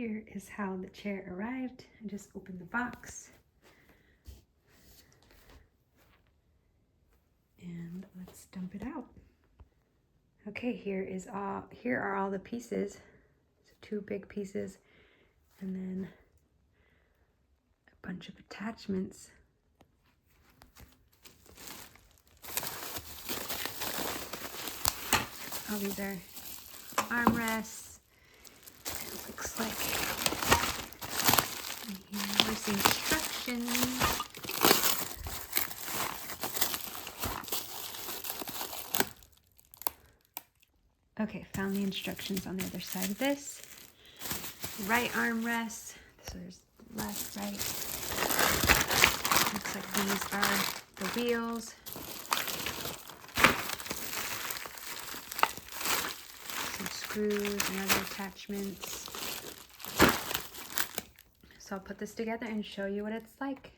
Here is how the chair arrived. I just opened the box. And let's dump it out. Okay, here are all the pieces. So 2 big pieces and then a bunch of attachments. Oh, these are armrests. It looks like here's the instructions. Okay, found the instructions on the other side of this. Right armrest. So there's left, right. Looks like these are the wheels. Some screws and other attachments. So I'll put this together and show you what it's like.